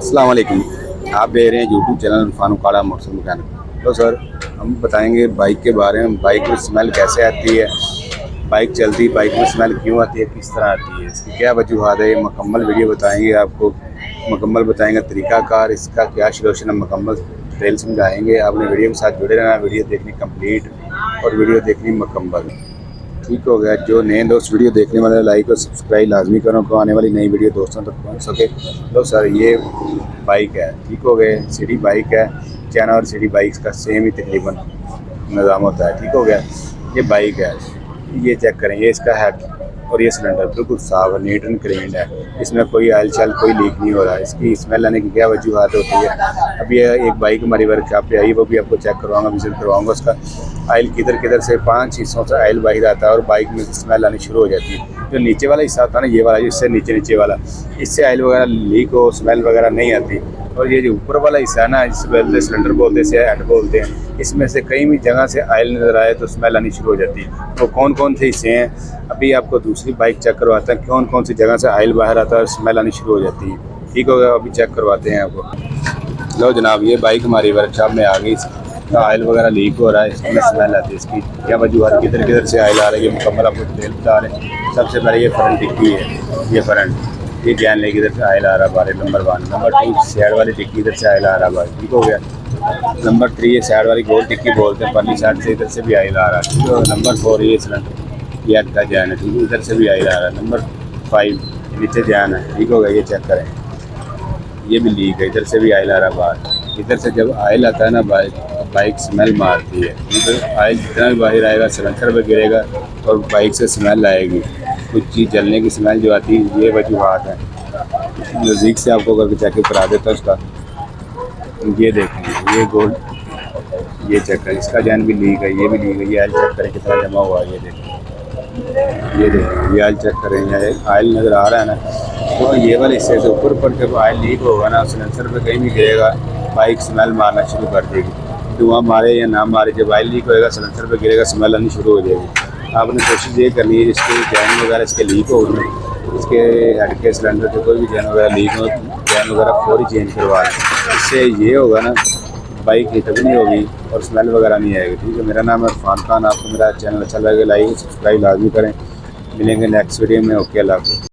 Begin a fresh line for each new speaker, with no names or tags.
अस्सलाम वालेकुम। आप देख रहे हैं यूट्यूब चैनल फानुकाड़ा मोटर मैकेनिक। तो सर हम बताएंगे बाइक के बारे में, बाइक में स्मेल कैसे आती है, बाइक चलती बाइक में स्मेल क्यों आती है, किस तरह आती है, इसकी क्या वजूहत है। मुकम्मल वीडियो बताएंगे आपको, मुकम्मल बताएंगे तरीक़ाकार, इसका क्या सलूशन है, मुकम्मल डिटेल समझाएंगे। आपने वीडियो के साथ जुड़े रहना, वीडियो देखनी कंप्लीट और वीडियो देखनी मुकम्मल। ठीक हो गया। जो नए दोस्त वीडियो देखने वाले लाइक और सब्सक्राइब लाजमी करो को आने वाली नई वीडियो दोस्तों तक पहुंच सके। तो सर ये बाइक है, ठीक हो गए, सिटी बाइक है। चाइना और सिटी बाइक्स का सेम ही तकरीबन निज़ाम होता है। ठीक हो गया। ये बाइक है, ये चेक करें, ये इसका हेड और ये सिलेंडर बिल्कुल साफ है, नीट एंड क्लीन है। इसमें कोई आयल शल कोई लीक नहीं हो रहा है। इसकी स्मेल आने की क्या वजूहत होती है। अब ये एक बाइक हमारी वर्कशॉप पे आई, वो भी आपको चेक करवाऊंगा, विजिट करवाऊंगा। उसका आयल किधर किधर से 5 हिस्सों से आयल बाहर आता है और बाइक में स्मेल आनी शुरू हो जाती है। जो नीचे वाला हिस्सा था ना, ये वाला, इससे नीचे वाला, इससे आयल वगैरह लीक हो, स्मेल वगैरह नहीं आती। और ये जो ऊपर वाला हिस्सा है ना, जिसे बोलते सिलेंडर बोलते हैं, हेड बोलते हैं, इसमें से कहीं भी जगह से आयल नज़र आए तो स्मेल आनी शुरू हो जाती है। तो कौन कौन से हिस्से हैं, अभी आपको दूसरी बाइक चेक करवाते हैं, कौन कौन सी जगह से आयल बाहर आता है और स्मेल आनी शुरू हो जाती है। ठीक हो गया, अभी चेक करवाते हैं आपको। लो जनाब, ये बाइक हमारी वर्कशॉप में आ गई, इसका आयल वगैरह लीक हो रहा है, इसमें स्मेल आती है। इसकी क्या वजूहत, किधर किधर से आयल आ रही है, मुकम्मल आपको डिटेल बता रहे हैं। सबसे पहले ये फ्रंट डिक्की है, ये फ्रंट, ये जान लेगी इधर से आयल आ रहा बारे, नंबर 1। नंबर 2 साइड वाली डिक्की, इधर से आयल आ रहा बारे, ठीक हो गया। नंबर 3 ये साइड वाली गोल डिक्की बोलते हैं, परली साइड से इधर से भी आयल आ रहा है, ठीक है। नंबर 4 ये सिलेंडर, ये का जैन है, ठीक है, इधर से भी आयल आ रहा है। नंबर 5 नीचे जैन है, ठीक हो गया। ये चेक करें, ये भी लीक है, इधर से भी आयल आ रहा बाहर। इधर से जब आयल आता है ना, बाइक स्मेल मारती है। तो आयल जितना भी बाहर आएगा सिलेंडर पर गिरेगा और बाइक से स्मेल आएगी, कुछ चीज़ जलने की स्मेल जो आती है। ये वजूहत है। नज़दीक से आपको करके चेक करा देता है उसका। ये देखें, ये गोल्ड, ये चेक करें, इसका जैन भी लीक है, ये भी लीक है। ये आयल चेक करें कितना जमा हुआ है, ये देखें, ये देखें, ये आयल चेक करें, ये आयल नज़र आ रहा है ना। तो ये वाले हिस्से से ऊपर पड़ के आयल लीक होगा ना, सिलेंसर पे कहीं भी गिरेगा, बाइक स्मेल मारना शुरू कर देगी। धुआं मारे या ना मारे, जब आयल लीक होएगा सिलेंसर पे गिरेगा, स्मेल आनी शुरू हो जाएगी। आपने कोशिश ये करनी है जिसके जैन वगैरह इसके लीक हो, इसके हेड के सिलेंडर के कोई भी जैन वगैरह लीक हो, जैन वगैरह फौरी चेंज करवा दें। इससे ये होगा ना, बाइक हिट भी नहीं होगी और स्मेल वगैरह नहीं आएगी। ठीक है, मेरा नाम है इरफान खान। आपको मेरा चैनल अच्छा लगेगा लाइक सब्सक्राइब लाजमी करें। मिलेंगे नेक्स्ट वीडियो में। ओके, अल्लाह हाफ़िज़।